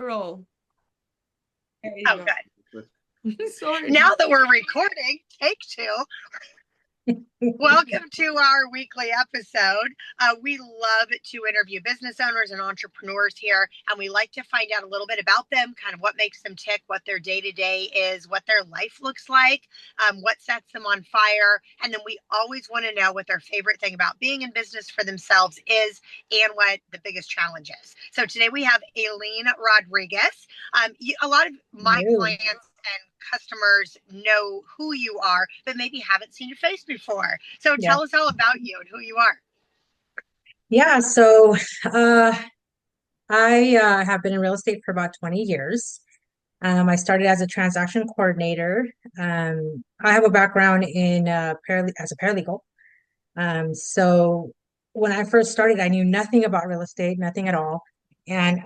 Roll. There you Oh, go. good. Sorry. Now that we're recording, take two. Welcome to our weekly episode. We love to interview business owners and entrepreneurs here, and we like to find out a little bit about them, kind of what makes them tick, what their day to day is, what their life looks like, what sets them on fire. And then we always want to know what their favorite thing about being in business for themselves is and what the biggest challenge is. So today we have Aileen Rodriguez. A lot of my No. clients and customers know who you are, but maybe haven't seen your face before. So Yeah. tell us all about you and who you are. Yeah. So uh, I have been in real estate for about 20 years. I started as a transaction coordinator. I have a background in as a paralegal. So when I first started, I knew nothing about real estate, nothing at all. And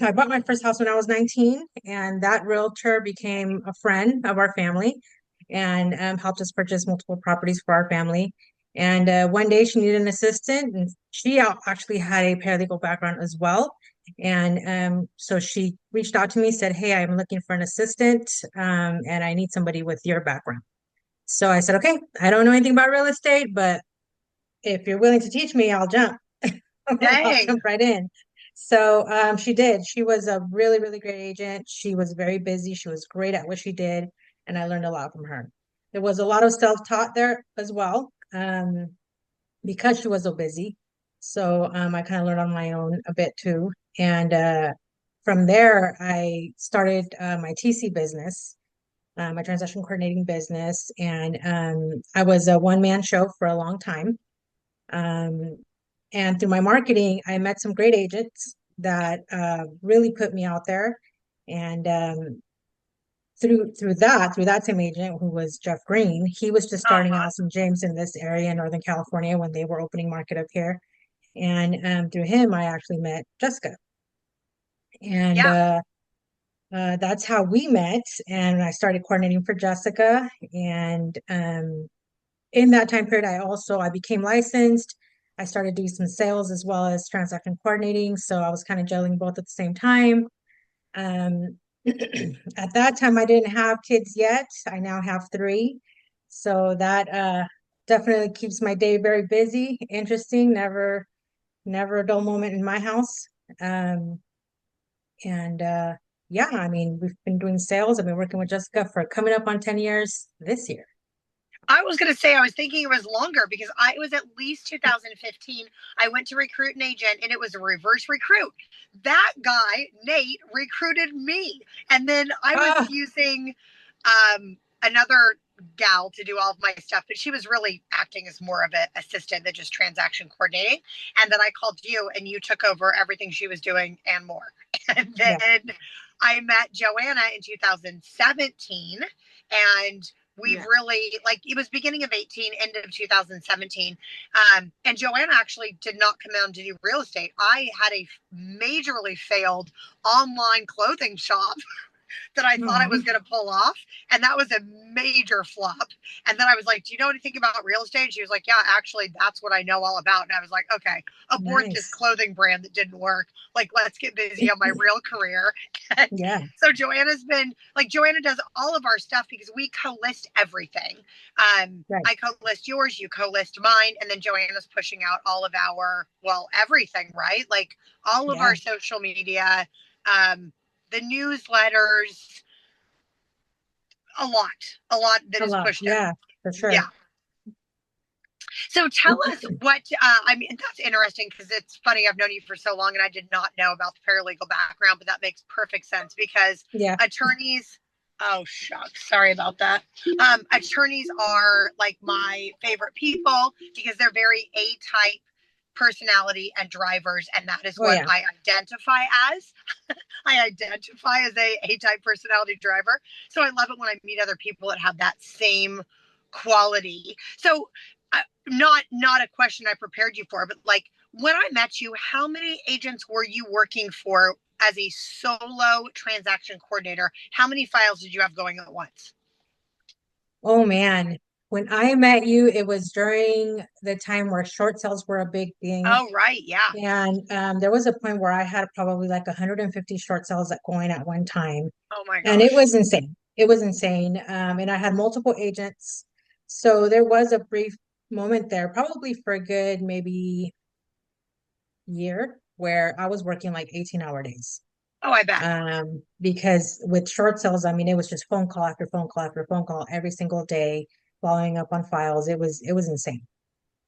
I bought my first house when I was 19, and that realtor became a friend of our family and helped us purchase multiple properties for our family. And one day she needed an assistant, and she actually had a paralegal background as well. And so she reached out to me, said, "Hey, I'm looking for an assistant, and I need somebody with your background." So I said, "Okay, I don't know anything about real estate, but if you're willing to teach me, I'll jump." I'll Dang. jump right in. So she did. She was a really, really great agent. She was very busy. She was great at what she did, and I learned a lot from her. There was a lot of self-taught there as well, because she was so busy. So I kind of learned on my own a bit too. And from there, I started my TC business, my transaction coordinating business, and I was a one-man show for a long time. Um, and through my marketing, I met some great agents that really put me out there. And through that same agent who was Jeff Green, he was just starting Uh-huh. out St. James in this area in Northern California when they were opening market up here. And through him, I actually met Jessica. And Yeah. that's how we met. And I started coordinating for Jessica. And in that time period, I became licensed. I started doing some sales as well as transaction coordinating. So I was kind of juggling both at the same time. Um, at that time, I didn't have kids yet. I now have three. So that definitely keeps my day very busy, interesting, never a dull moment in my house. Um, and yeah, I mean, we've been doing sales. I've been working with Jessica for coming up on 10 years this year. I was going to say, I was thinking it was longer because it was at least 2015. I went to recruit an agent and it was a reverse recruit. That guy, Nate, recruited me. And then I was Ah, using another gal to do all of my stuff, but she was really acting as more of an assistant than just transaction coordinating. And then I called you and you took over everything she was doing and more. And yeah, then I met Joanna in 2017 and we've Yeah. really like it was beginning of 18 end of 2017 and Joanna actually did not come out to do real estate. I had a majorly failed online clothing shop that I thought I was oh, going to pull off. And that was a major flop. And then I was like, "Do you know anything about real estate?" She was like, "Yeah, actually, that's what I know all about." And I was like, "Okay, abort this nice. clothing brand that didn't work. Like, let's get busy on my real career." And Yeah, so Joanna's been like, Joanna does all of our stuff because we co list everything. right. I co list yours, you co list mine. And then Joanna's pushing out all of everything, right? Like all of Yeah, our social media. Um, the newsletters, a lot that a is lot. pushed out. Yeah, for Yeah. sure. So tell us what, I mean, that's interesting because it's funny. I've known you for so long and I did not know about the paralegal background, but that makes perfect sense because Yeah. attorneys, oh, shucks, sorry about that. Attorneys are like my favorite people because they're very A type personality and drivers, and that is Oh, what yeah. I identify as. I identify as a type personality driver. So I love it when I meet other people that have that same quality. So not a question I prepared you for, but like when I met you, how many agents were you working for as a solo transaction coordinator? How many files did you have going at once? Oh, man. when I met you, it was during the time where short sales were a big thing. Oh, right. Yeah. And there was a point where I had probably like 150 short sales going at one time. Oh my And it gosh. was insane. It was insane. And I had multiple agents. So there was a brief moment there, probably for a good maybe year, where I was working like 18-hour days. Oh, I bet. Because with short sales, I mean, it was just phone call after phone call after phone call every single day, following up on files. It was insane.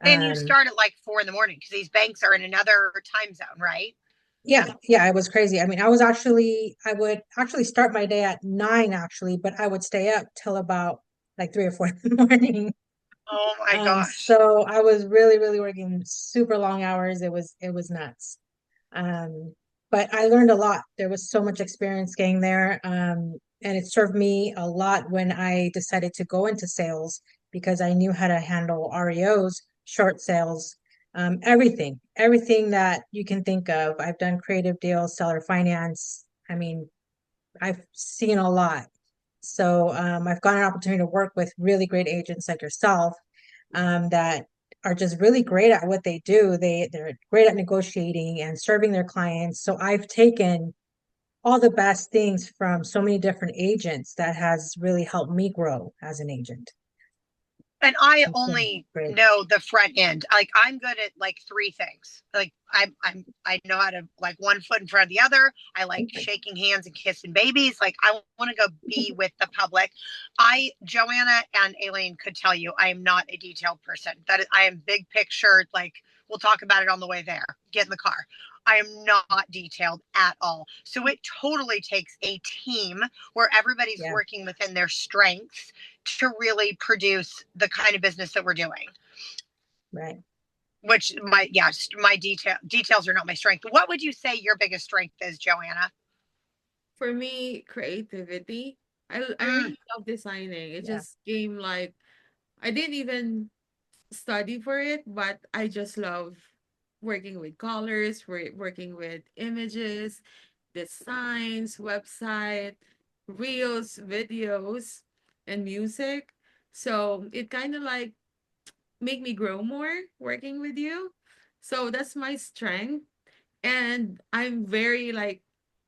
And you Um, start at like 4 in the morning because these banks are in another time zone, right? yeah, yeah, it was crazy. I mean, I would actually start my day at 9 actually, but I would stay up till about like 3 or 4 in the morning. Oh my gosh. So I was really, really working super long hours. It was nuts. Um, but I learned a lot. There was so much experience getting there. And it served me a lot when I decided to go into sales because I knew how to handle REOs, short sales, everything that you can think of. I've done creative deals, seller finance. I mean, I've seen a lot. So I've got an opportunity to work with really great agents like yourself that are just really great at what they do. They're great at negotiating and serving their clients. So I've taken all the best things from so many different agents that has really helped me grow as an agent. And I It's been only great. know the front end. Like I'm good at like three things. Like I know how to like one foot in front of the other. I like shaking hands and kissing babies. Like I want to go be with the public. Joanna and Aileen could tell you I am not a detailed person. That is, I am big picture. Like we'll talk about it on the way there. Get in the car. I am not detailed at all. So it totally takes a team where everybody's Yeah, working within their strengths to really produce the kind of business that we're doing. right. Which my details are not my strength. What would you say your biggest strength is, Joanna? For me, creativity. I Mm, really love designing. It Yeah, just came like I didn't even study for it, but I just love working with colors, working with images, designs, website, reels, videos, and music. So it kind of like make me grow more working with you. So that's my strength. And I'm very like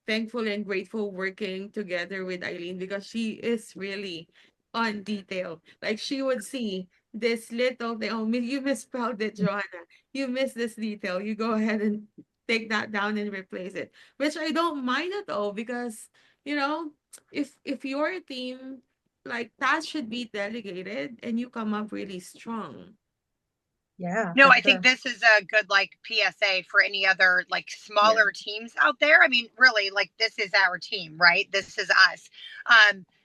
thankful and grateful working together with Eileen because she is really on detail. Like she would see this little thing. Oh, you misspelled it, Joanna. You missed this detail. You go ahead and take that down and replace it. Which I don't mind at all because, you know, if your team like tasks should be delegated and you come up really strong. yeah, no, for I think sure. this is a good like PSA for any other like Yeah, smaller teams out there. I mean, really, like this is our team, right? This is us.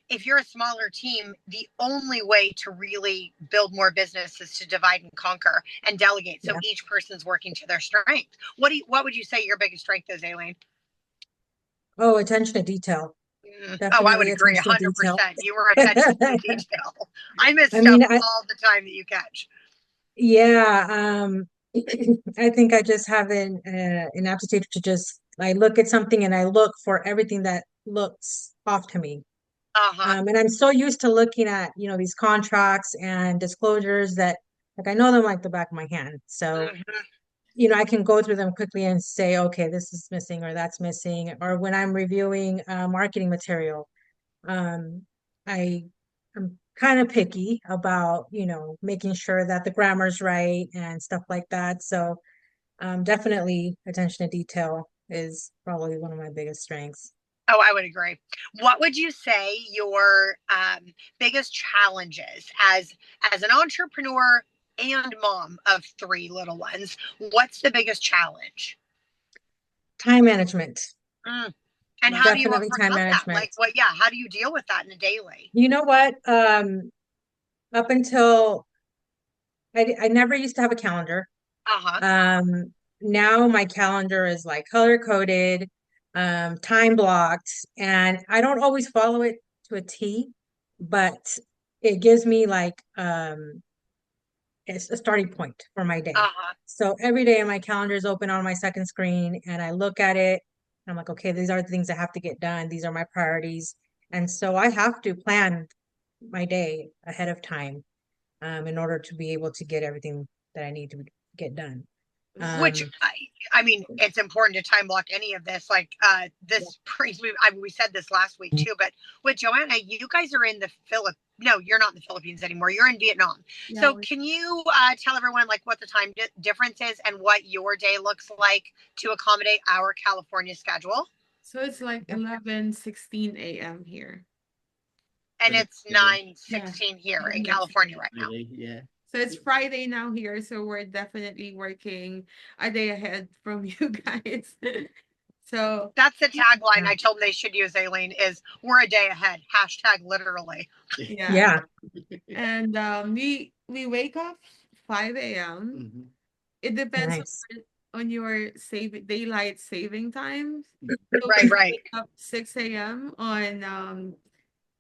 If you're a smaller team, the only way to really build more business is to divide and conquer and delegate. So yeah. each person's working to their strength. What would you say your biggest strength is, Aileen? Oh, attention to detail. Oh, I would Definitely agree attention to detail. 100%. You were attention to detail. I miss I stuff mean, all the time that you catch. yeah, I think I just have an aptitude to just I look at something and I look for everything that looks off to me. Uh-huh. And I'm so used to looking at, these contracts and disclosures that like I know them like the back of my hand. So, Mhm. I can go through them quickly and say, okay, this is missing or that's missing. Or when I'm reviewing marketing material, um, I am kind of picky about, making sure that the grammar's right and stuff like that. So, definitely attention to detail is probably one of my biggest strengths. Oh, I would agree. What would you say your biggest challenges as an entrepreneur and mom of three little ones? What's the biggest challenge? Time management, Mm. And how do you definitely time overcome that? management. Like, what? Yeah, how do you deal with that in a daily? You know what? Up until I never used to have a calendar. Uh huh. Now my calendar is like color coded, time blocked, and I don't always follow it to a T, but it gives me like it's a starting point for my Uh day. huh. So every day my calendar is open on my second screen and I look at it. I'm like, okay, these are the things I have to get done. These are my priorities. And so I have to plan my day ahead of time. in order to be able to get everything that I need to get done. Which Um, I mean, it's important to time block any of this. Like this brings me. We said this last week too, but with Joanna, you guys are in the Philippines. No, you're not in the Philippines anymore. You're in Vietnam. Yeah, So can you tell everyone like what the time difference is and what your day looks like to accommodate our California schedule? so it's like 11:16 a.m. here. And it's Yeah. 9:16 here in Yeah. California right now. Really? Yeah. So it's Friday now here, so we're definitely working a day ahead from you guys. So That's the tagline yeah. I told them they should use, Aileen, is we're a day ahead. Hashtag literally. yeah, Yeah, and we wake up 5 a.m. Mhm. It depends nice. on your daylight saving times. So Right, we right. wake up 6 a.m. on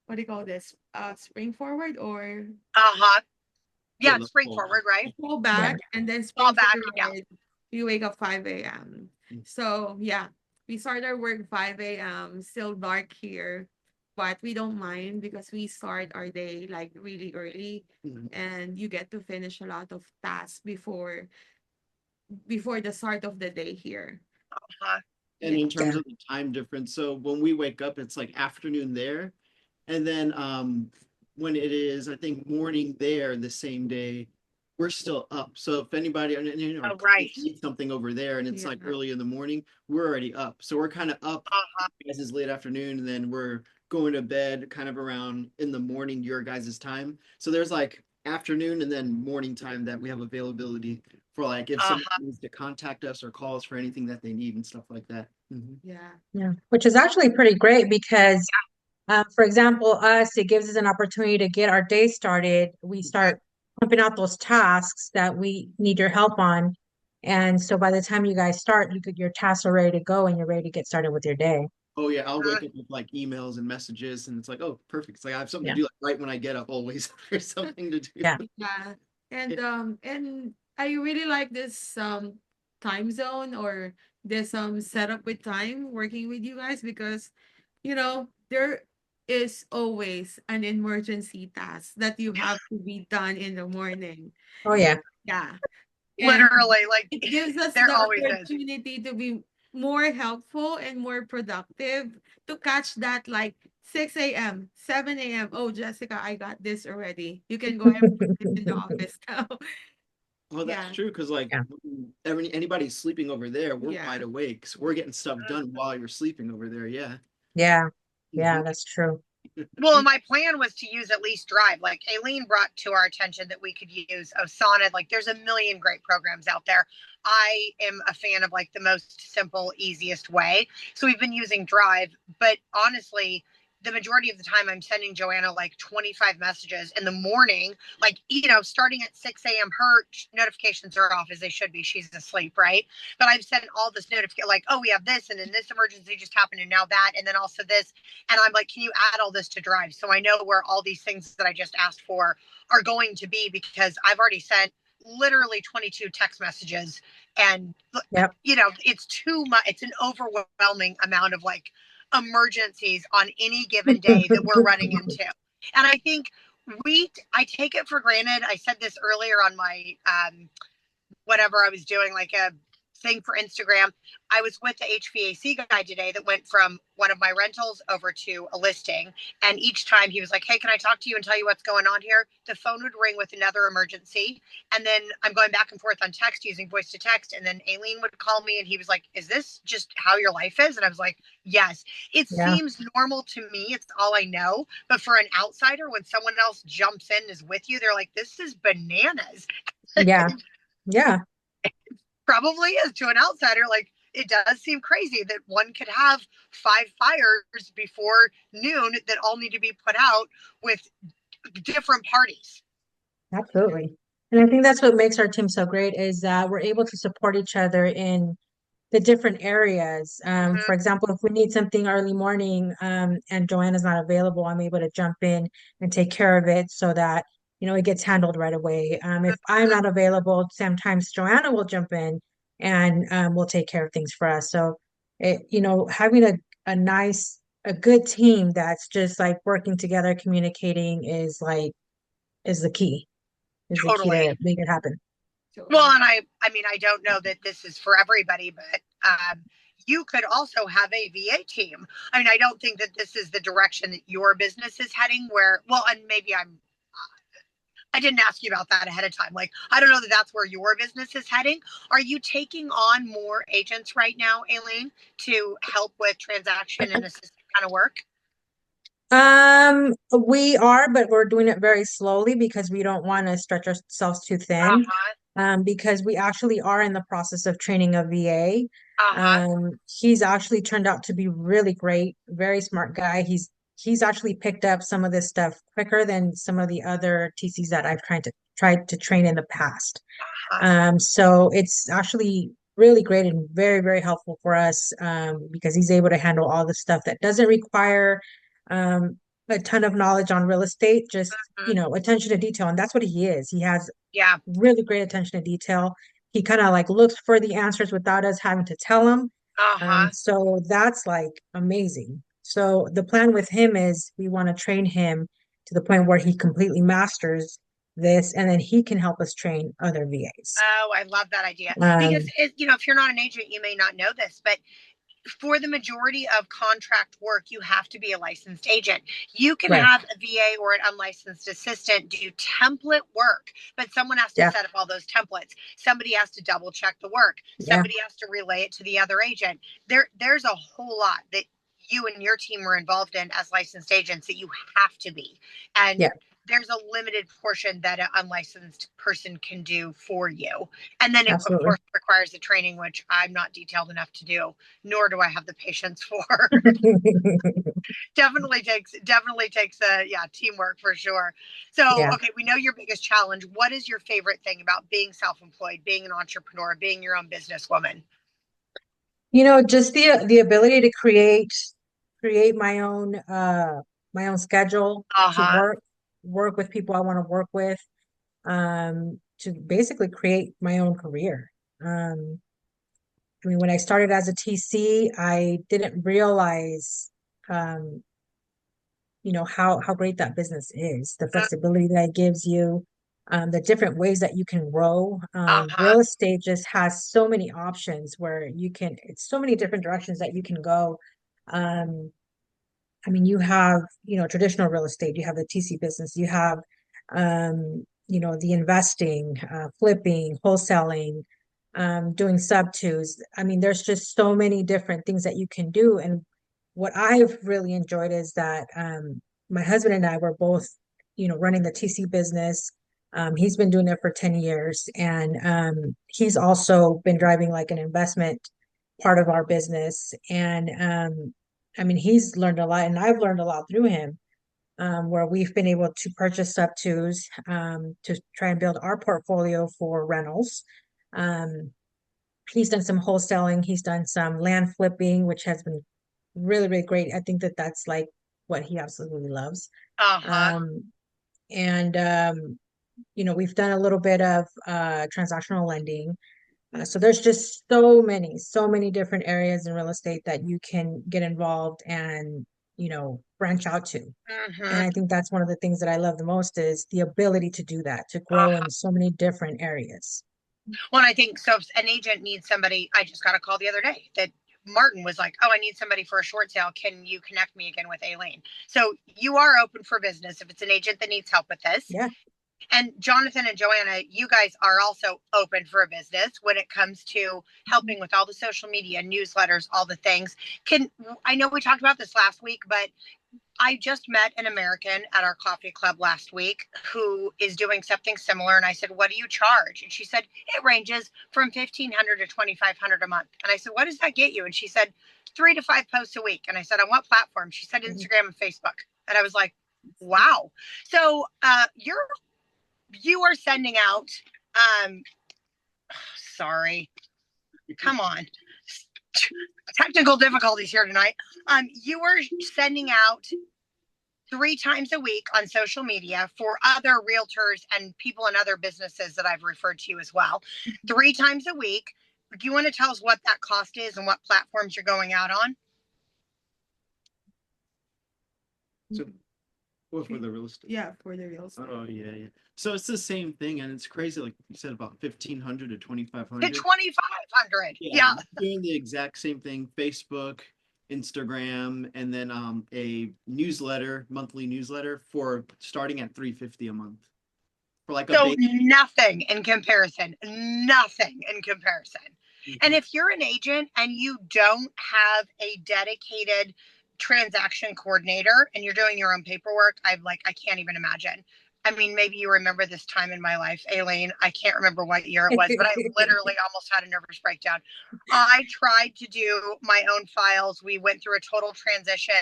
what do you call this? Spring forward or Uh-huh. Yeah, Yeah, spring forward, right? fall Yeah, back, and then Fall spring back, yeah. forward, we wake up 5 a.m. Mm. So yeah, we start our work 5 a.m. Still dark here, but we don't mind because we start our day like really early, Mhm. and you get to finish a lot of tasks before the start of the day here. Uh-huh. And Yeah. in terms yeah. of the time difference, so when we wake up, it's like afternoon there. And then when it is, I think morning there the same day, we're still up. So if anybody, our Oh, clients right. need something over there and it's Yeah. like early in the morning, we're already up. So we're kind of up Uh-huh. guys is late afternoon, and then we're going to bed kind of around in the morning your guys' time. So there's like afternoon and then morning time that we have availability for like if someone Uh-huh. needs to contact us or call us for anything that they need and stuff like that. Mhm. Yeah. Yeah, which is actually pretty great because, for example, us, it gives us an opportunity to get our day started. We start pumping out those tasks that we need your help on. And so by the time you guys start, your tasks are ready to go and you're ready to get started with your day. Oh yeah, I'll Uh-huh. wake up with like emails and messages, and it's like, oh, perfect. It's like I have something to Yeah, do like right when I get up. Always there's something to do. yeah, Yeah. Yeah. And I really like this time zone or this setup with time working with you guys because there is always an emergency task that you have to be done in the morning. oh yeah, Yeah. And Literally, like it gives us there the always is. opportunity to be more helpful and more productive to catch that like 6 a.m., 7 a.m. Oh, Jessica, I got this already. You can go and put this in the office now. Well, that's Yeah. true because like yeah, anybody's sleeping over there, we're Yeah. wide awake, so we're getting stuff done while you're sleeping over there. Yeah. yeah, yeah, Mhm. that's true. Well, my plan was to use at least Drive. Like Aileen brought to our attention that we could use Osana. Like there's a million great programs out there. I am a fan of like the most simple, easiest way. So we've been using Drive, but honestly, the majority of the time I'm sending Joanna like 25 messages in the morning, like, starting at 6 a.m. Her notifications are off as they should be. She's asleep, right? But I've sent all this notification, like, oh, we have this, and then this emergency just happened, and now that, and then also this. And I'm like, can you add all this to Drive? So I know where all these things that I just asked for are going to be because I've already sent literally 22 text messages. And, Yep, it's too much. It's an overwhelming amount of like emergencies on any given day that we're running into. And I think I take it for granted. I said this earlier on my whatever I was doing, like a thing for Instagram. I was with the HVAC guy today that went from one of my rentals over to a listing. And each time he was like, hey, can I talk to you and tell you what's going on here? The phone would ring with another emergency. And then I'm going back and forth on text using voice to text. And then Aileen would call me and he was like, is this just how your life is? And I was like, yes. It yeah, seems normal to me. It's all I know. But for an outsider, when someone else jumps in and is with you, they're like, this is bananas. yeah, yeah, Probably is to an outsider. Like it does seem crazy that one could have 5 fires before noon that all need to be put out with different parties. absolutely. And I think that's what makes our team so great is that we're able to support each other in the different areas. For Mm-hmm. example, if we need something early morning, and Joanna's not available, I'm able to jump in and take care of it so that, it gets handled right away. If I'm not available, sometimes Joanna will jump in and will take care of things for us. So having a good team that's just like working together, communicating is the key. is the key Totally. to make it happen. Well, and I mean, I don't know that this is for everybody, but you could also have a VA team. I mean, I don't think that this is the direction that your business is heading. Where, well, and maybe I didn't ask you about that ahead of time. Like, I don't know that that's where your business is heading. Are you taking on more agents right now, Aileen, to help with transaction and assistant kind of work? We are, but we're doing it very slowly because we don't want to stretch ourselves too thin. Uh-huh. Because we actually are in the process of training a VA. Uh-huh. He's actually turned out to be really great, very smart guy. He's actually picked up some of this stuff quicker than some of the other TCs that I've tried to train in the past. Uh-huh. So it's actually really great and very, very helpful for us because he's able to handle all the stuff that doesn't require um, a ton of knowledge on real estate, just, Mhm. attention to detail. And that's what he is. He has Yeah. really great attention to detail. He kind of like looks for the answers without us having to tell him. Uh-huh. So that's like amazing. So the plan with him is we want to train him to the point where he completely masters this, and then he can help us train other VAs. Oh, I love that idea. Because, Um, if you're not an agent, you may not know this, but for the majority of contract work, you have to be a licensed agent. You can right. have a VA or an unlicensed assistant do template work, but someone has to Yeah. set up all those templates. Somebody has to double check the work. Yeah. Somebody has to relay it to the other agent. There's a whole lot that you and your team were involved in as licensed agents that you have to be. And Yeah. there's a limited portion that an unlicensed person can do for you. And then it, of Absolutely. course, requires the training, which I'm not detailed enough to do, nor do I have the patience for. Definitely takes teamwork for sure. So, Yeah. okay, we know your biggest challenge. What is your favorite thing about being self-employed, being an entrepreneur, being your own businesswoman? Just the ability to create my own schedule to Uh-huh. work with people I want to work with, to basically create my own career. Um, I mean, when I started as a TC, I didn't realize, um, how great that business is, the flexibility that it gives you, the different ways that you can grow. Uh-huh. Real estate just has so many options where it's so many different directions that you can go. Um, I mean, you have, traditional real estate, you have the TC business, you have, the investing, flipping, wholesaling, doing sub twos. I mean, there's just so many different things that you can do. And what I've really enjoyed is that, my husband and I were both, running the TC business. He's been doing it for 10 years, and he's also been driving like an investment part of our business. And I mean, he's learned a lot, and I've learned a lot through him, where we've been able to purchase sub twos, to try and build our portfolio for rentals. Um, he's done some wholesaling, he's done some land flipping, which has been really, really great. I think that that's like what he absolutely loves. Uh-huh. Um, and we've done a little bit of transactional lending. So there's just so many different areas in real estate that you can get involved and, branch out to. And Mm-hmm. I think that's one of the things that I love the most is the ability to do that, to grow Uh-huh. in so many different areas. Well, I think so. If an agent needs somebody, I just got a call the other day that Martin was like, "Oh, I need somebody for a short sale. Can you connect me again with Aileen?" So you are open for business if it's an agent that needs help with this. Yeah. And Jonathan and Joanna, you guys are also open for a business when it comes to helping with all the social media, newsletters, all the things. Can I know we talked about this last week, but I just met an American at our coffee club last week who is doing something similar. And I said, "What do you charge?" And she said, "It ranges from 1,500 to 2,500 a month." And I said, "What does that get you?" And she said, 3 to 5 posts a week. And I said, "On what platform?" She said, "Instagram and Facebook." And I was like, "Wow." So you are sending out, um, sorry, come on. Technical difficulties here tonight. You are sending out 3 times a week on social media for other realtors and people in other businesses that I've referred to as well. 3 times a week. Do you want to tell us what that cost is and what platforms you're going out on? So Or for the real estate. Yeah, for the real estate. Oh yeah. So it's the same thing, and it's crazy. Like you said, about 1,500 to To 2,500. 2,500. Yeah, Yeah. doing the exact same thing: Facebook, Instagram, and then a newsletter, monthly newsletter for starting at 350 a month for like a So base. nothing in comparison. Nothing in comparison. And Mhm. if you're an agent and you don't have a dedicated transaction coordinator and you're doing your own paperwork, I can't even imagine. I mean, maybe you remember this time in my life, Aileen. I can't remember what year it was, but I literally almost had a nervous breakdown. I tried to do my own files. We went through a total transition.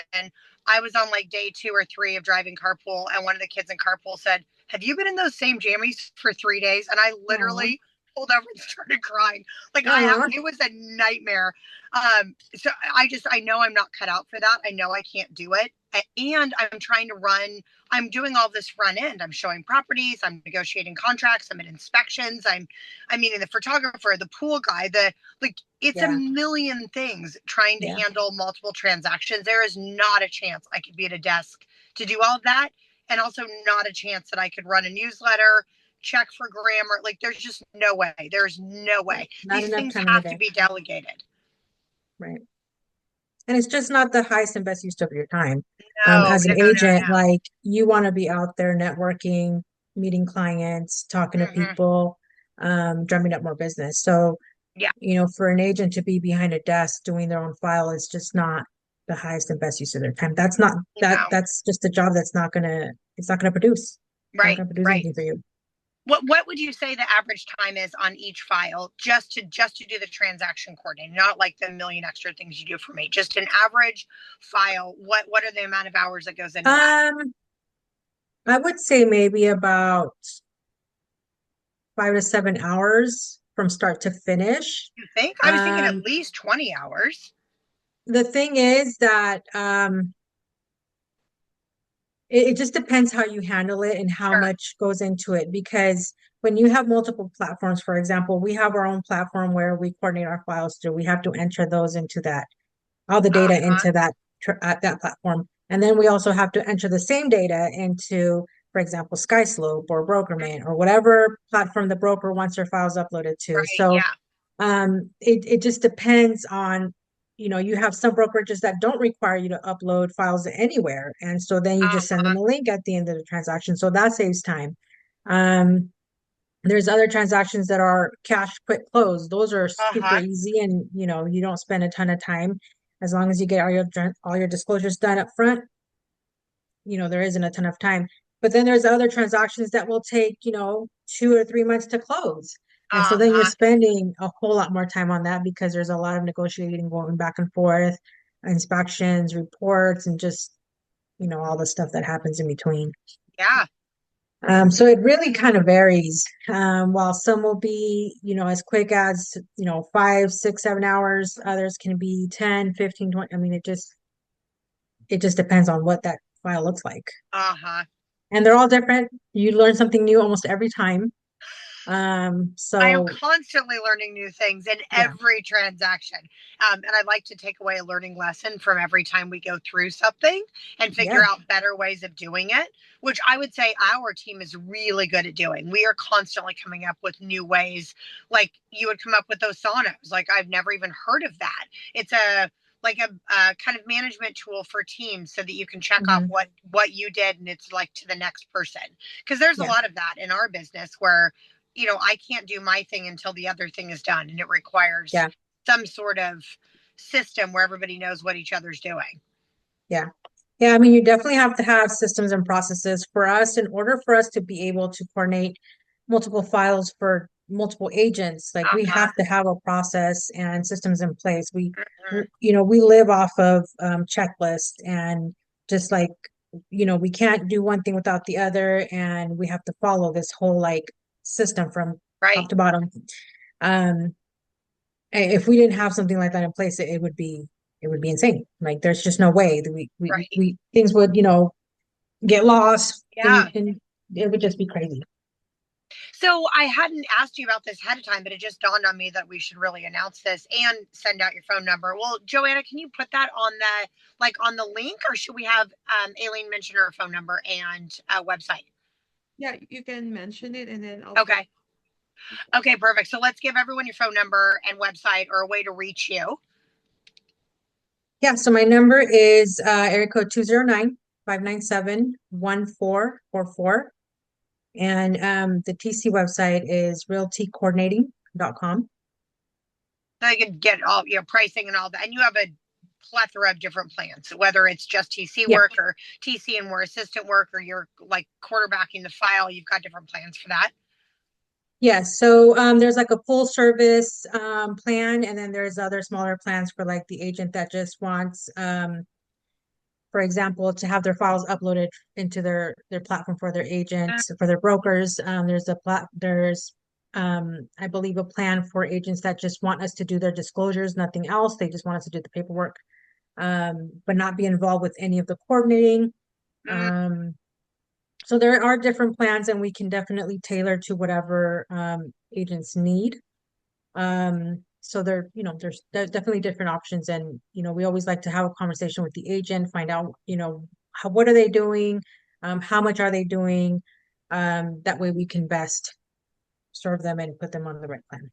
I was on like day 2 or 3 of driving carpool, and one of the kids in carpool said, "Have you been in those same jammies for 3 days?" And I Aw, literally pulled over and started crying. aw, It was a nightmare. So I know I'm not cut out for that. I know I can't do it. And I'm doing all this front end. I'm showing properties, I'm negotiating contracts, I'm in inspections, I'm meeting the photographer, the pool guy, it's a yeah, million things trying to yeah. handle multiple transactions. There is not a chance I could be at a desk to do all of that. And also not a chance that I could run a newsletter, check for grammar. Like there's just no way. There's no Yeah, way. not These enough things time in the have to day. be delegated. Right. And it's just not the highest and best use of your time. No, As no, an no, no, agent, no. like you want to be out there networking, meeting clients, talking to Mm-hmm. people, drumming up more business. So, Yeah, for an agent to be behind a desk doing their own file is just not the highest and best use of their time. That's not no. that's just a job it's not gonna produce. It's not Right, gonna produce right. anything for you. What would you say the average time is on each file just to do the transaction coordinating? Not like the million extra things you do for me. Just an average file. What are the amount of hours that goes into that? Um, I would say maybe about 5 to 7 hours from start to finish. You think? I was thinking at Um, least 20 hours. the thing is that it just depends how you handle it and how Sure. much goes into it. Because when you have multiple platforms, for example, we have our own platform where we coordinate our files through. We have to enter those into that, all the data Uh-huh. into that platform. And then we also have to enter the same data into, for example, SkySlope or Brokerman or whatever platform the broker wants their files uploaded to. Right. So Yeah. it just depends on, you have some brokerages that don't require you to upload files anywhere. And so then you just send Uh-huh. them a link at the end of the transaction. So that saves time. Um, there's other transactions that are cash quick close. Those are super Uh-huh. easy and you don't spend a ton of time as long as you get all your disclosures done up front, there isn't a ton of time. But then there's other transactions that will take, 2 or 3 months to close. And so then you're Uh-huh. spending a whole lot more time on that because there's a lot of negotiating going back and forth, inspections, reports, and just, all the stuff that happens in between. Yeah. So it really kind of varies. While some will be, as quick as, 5, 6, 7 hours, others can be 10, 15, 20. I mean, it just depends on what that file looks like. Uh-huh. And they're all different. You learn something new almost every time. I am So constantly learning new things in yeah, every transaction. And I'd like to take away a learning lesson from every time we go through something and figure yeah, out better ways of doing it, which I would say our team is really good at doing. We are constantly coming up with new ways. Like you would come up with those sonos. Like I've never even heard of that. It's a kind of management tool for teams so that you can check off hmm, what you did and it's like to the next person. Because there's a yeah, lot of that in our business where I can't do my thing until the other thing is done. And it requires yeah, some sort of system where everybody knows what each other's doing. yeah. Yeah, I mean, you definitely have to have systems and processes for us in order for us to be able to coordinate multiple files for multiple agents. Like we Uh-huh. have to have a process and systems in place. Mhm. We live off of checklists and just like, we can't do one thing without the other, and we have to follow this whole like system from top Right. to bottom. Um, if we didn't have something like that in place, it would be insane. Like there's just no way that Right. we things would, get lost Yeah. and it would just be crazy. So I hadn't asked you about this ahead of time, but it just dawned on me that we should really announce this and send out your phone number. Well, Joanna, can you put that on the on the link, or should we have Aileen mention her phone number and website? Yeah, you can mention it and then I'll put. Okay. Okay, perfect. So let's give everyone your phone number and website or a way to reach you. Yeah, so my number is area code 209-597-1444. And the TC website is realtycoordinating.com. So you can get all your pricing and all that. And you have a plethora of different plans, whether it's just TC Yeah. work or TC and more assistant work, or you're like quarterbacking the file. You've got different plans for that. Yes, so there's like a full service plan, and then there's other smaller plans for like the agent that just wants for example, to have their files uploaded into their platform for their agents, for their brokers. There's I believe a plan for agents that just want us to do their disclosures, nothing else. They just want us to do the paperwork, but not be involved with any of the coordinating. Um, so there are different plans, and we can definitely tailor to whatever agents need. So there's definitely different options, and we always like to have a conversation with the agent, find out, what are they doing, how much are they doing, that way we can best serve them and put them on the right plan.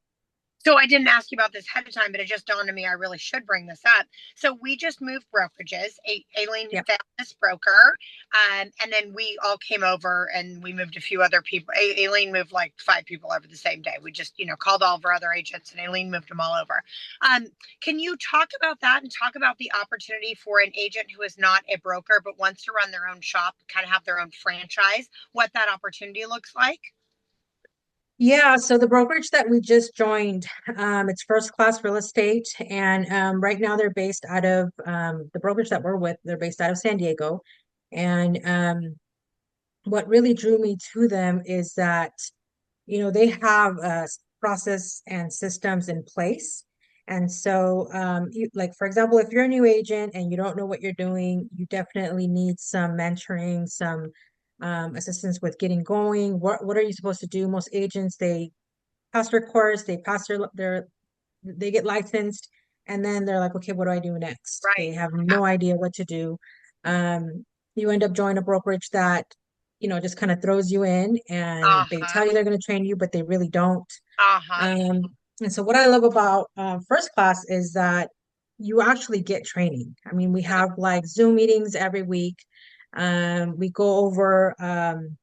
So I didn't ask you about this ahead of time, but it just dawned on me I really should bring this up. So we just moved brokerages. Aileen Yep. found this broker, and then we all came over and we moved a few other people. Aileen moved like 5 people over the same day. We just called all of our other agents, and Aileen moved them all over. Can you talk about that and talk about the opportunity for an agent who is not a broker but wants to run their own shop, kind of have their own franchise, what that opportunity looks like? Yeah, so the brokerage that we just joined, it's First Class Real Estate, and right now they're based out of the brokerage that we're with. They're based out of San Diego, and what really drew me to them is that they have a process and systems in place. And so, like, for example, if you're a new agent and you don't know what you're doing, you definitely need some mentoring, some assistance with getting going. What are you supposed to do? Most agents, they pass their course, they pass they get licensed, and then they're like, okay, what do I do next? They Right. have no idea what to do. You end up joining a brokerage that, just kind of throws you in, and they Uh-huh. tell you they're going to train you, but they really don't. Uh-huh. And so what I love about First Class is that you actually get training. I mean, we have like Zoom meetings every week. We go over on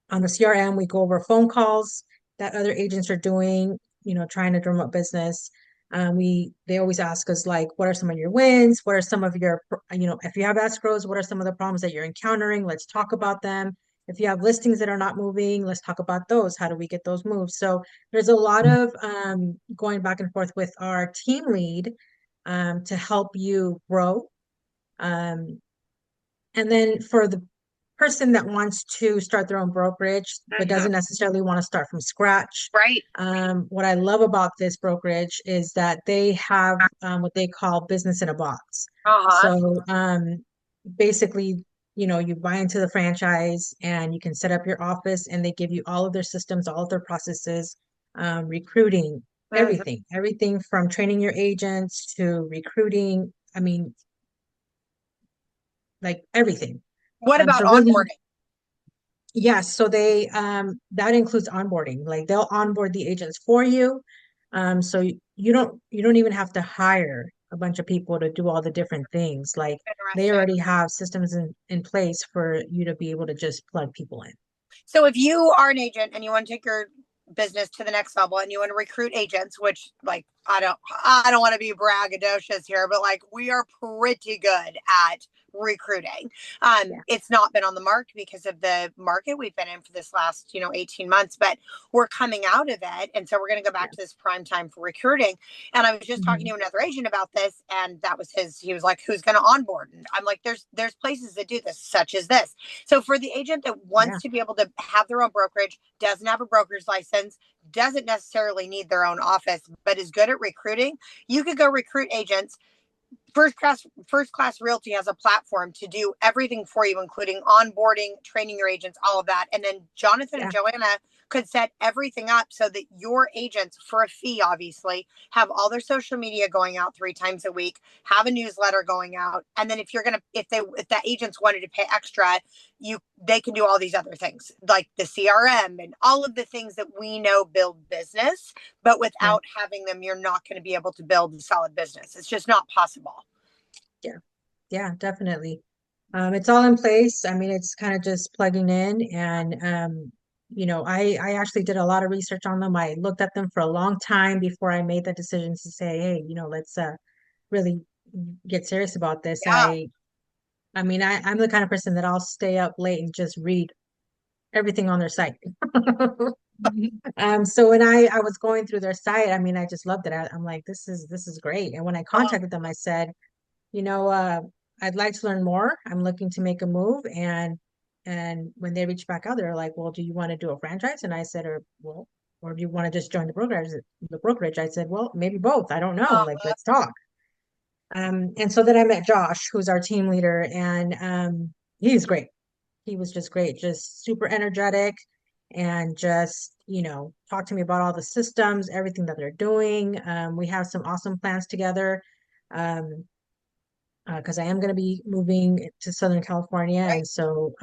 the CRM, we go over phone calls that other agents are doing, trying to drum up business. They always ask us like, what are some of your wins? What are some of your, if you have escrows, what are some of the problems that you're encountering? Let's talk about them. If you have listings that are not moving, let's talk about those. How do we get those moved? So there's a lot of going back and forth with our team lead to help you grow. Um, and then for the person that wants to start their own brokerage but Uh-huh. doesn't necessarily want to start from scratch, Right. what I love about this brokerage is that they have what they call business in a box. Uh-huh. So basically, you buy into the franchise and you can set up your office, and they give you all of their systems, all of their processes, recruiting, Mhm. everything from training your agents to recruiting. I mean, like everything. What about So really, onboarding? yes, so they that includes onboarding. Like they'll onboard the agents for you. So you don't even have to hire a bunch of people to do all the different things. Like they Interesting. already have systems in place for you to be able to just plug people in. So if you are an agent and you want to take your business to the next level and you want to recruit agents, which like I don't want to be braggadocious here, but like we are pretty good at recruiting. Yeah. It's not been on the mark because of the market we've been in for this last 18 months, but we're coming out of it, and so we're going to go back Yeah. to this prime time for recruiting. And I was just talking Mhm. to another agent about this, and that was he was like, who's going to onboard? And I'm like, there's places that do this, such as this. So for the agent that Yeah. wants to be able to have their own brokerage, doesn't have a broker's license, doesn't necessarily need their own office, but is good at recruiting, you could go recruit agents, First Class Realty has a platform to do everything for you, including onboarding, training your agents, all of that. And then Jonathan and Joanna could set everything up so that your agents, for a fee, obviously, have all their social media going out 3 times a week, have a newsletter going out. And then if the agents wanted to pay extra, they can do all these other things like the CRM and all of the things that we know build business, but without having them, you're not going to be able to build a solid business. It's just not possible. Yeah, definitely. It's all in place. I mean, it's kind of just plugging in, and I actually did a lot of research on them. I looked at them for a long time before I made the decision to say, hey, let's really get serious about this. Yeah. I mean, I'm the kind of person that I'll stay up late and just read everything on their site. So when I was going through their site, I mean, I just loved it. I'm like, this is great. And when I contacted them, I said, I'd like to learn more. I'm looking to make a move. And when they reached back out, they're like, well, do you want to do a franchise? And I said, or do you want to just join the brokerage? I said, well, maybe both. I don't know. Like, let's talk. And so then I met Josh, who's our team leader, and he's great. He was just great, just super energetic, and just, talk to me about all the systems, everything that they're doing. We have some awesome plans together. Because I am going to be moving to Southern California. Right. And so,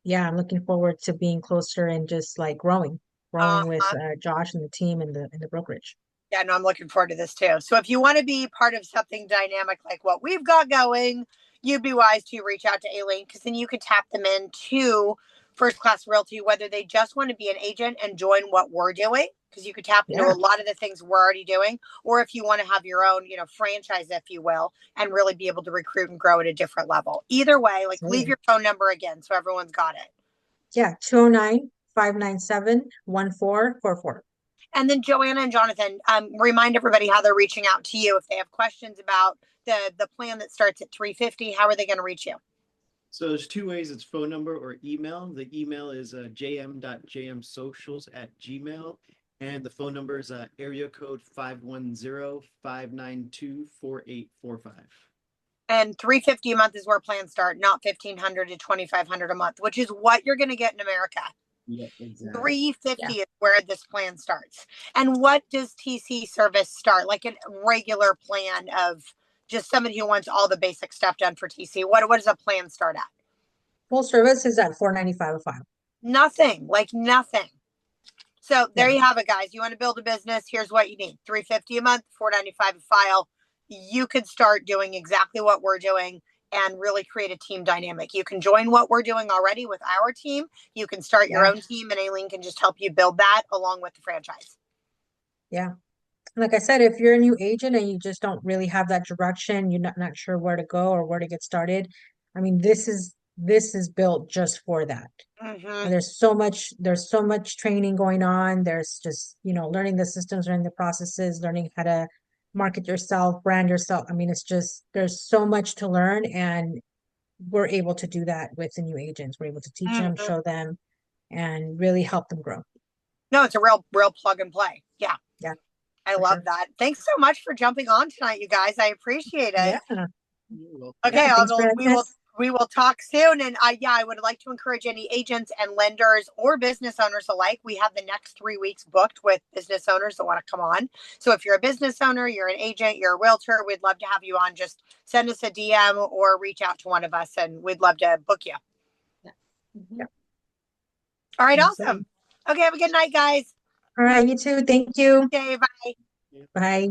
yeah, I'm looking forward to being closer and just like growing with Josh and the team and the brokerage. Yeah, no, I'm looking forward to this too. So if you want to be part of something dynamic like what we've got going, you'd be wise to reach out to Aileen, because then you could tap them into First Class Realty, whether they just want to be an agent and join what we're doing, because you could tap into a lot of the things we're already doing, or if you want to have your own, franchise, if you will, and really be able to recruit and grow at a different level. Either way, like leave your phone number again so everyone's got it. Yeah, 209-597-1444. And then Joanna and Jonathan, remind everybody how they're reaching out to you if they have questions about the plan that starts at $350. How are they going to reach you? So there's 2 ways. It's phone number or email. The email is jm.jmsocials@gmail. And the phone number is area code 510-592-4845. And $350 a month is where plans start, not $1,500 to $2,500 a month, which is what you're going to get in America. Yeah, exactly. $350 is where this plan starts. And what does TC service start? Like a regular plan of just somebody who wants all the basic stuff done for TC. What does a plan start at? Full service is at $495 a file. Nothing. So there you have it, guys. You want to build a business? Here's what you need: $350 a month, $495 a file. You could start doing exactly what we're doing and really create a team dynamic. You can join what we're doing already with our team. You can start your own team, and Aileen can just help you build that along with the franchise. Yeah. Like I said, if you're a new agent and you just don't really have that direction, you're not sure where to go or where to get started. I mean, this is built just for that. And there's so much training going on. There's just, learning the systems, learning the processes, learning how to market yourself, brand yourself. I mean, there's so much to learn, and we're able to do that with the new agents. We're able to teach them, show them, and really help them grow. No, it's a real plug and play. Yeah. Yeah. I love that. Thanks so much for jumping on tonight, you guys. I appreciate it. Yeah. Okay, we will talk soon. And I would like to encourage any agents and lenders or business owners alike. We have the next 3 weeks booked with business owners that want to come on. So if you're a business owner, you're an agent, you're a realtor, we'd love to have you on. Just send us a DM or reach out to one of us, and we'd love to book you. Yeah. All right, awesome. Okay, have a good night, guys. All right, you too. Thank you. Okay, bye. Bye.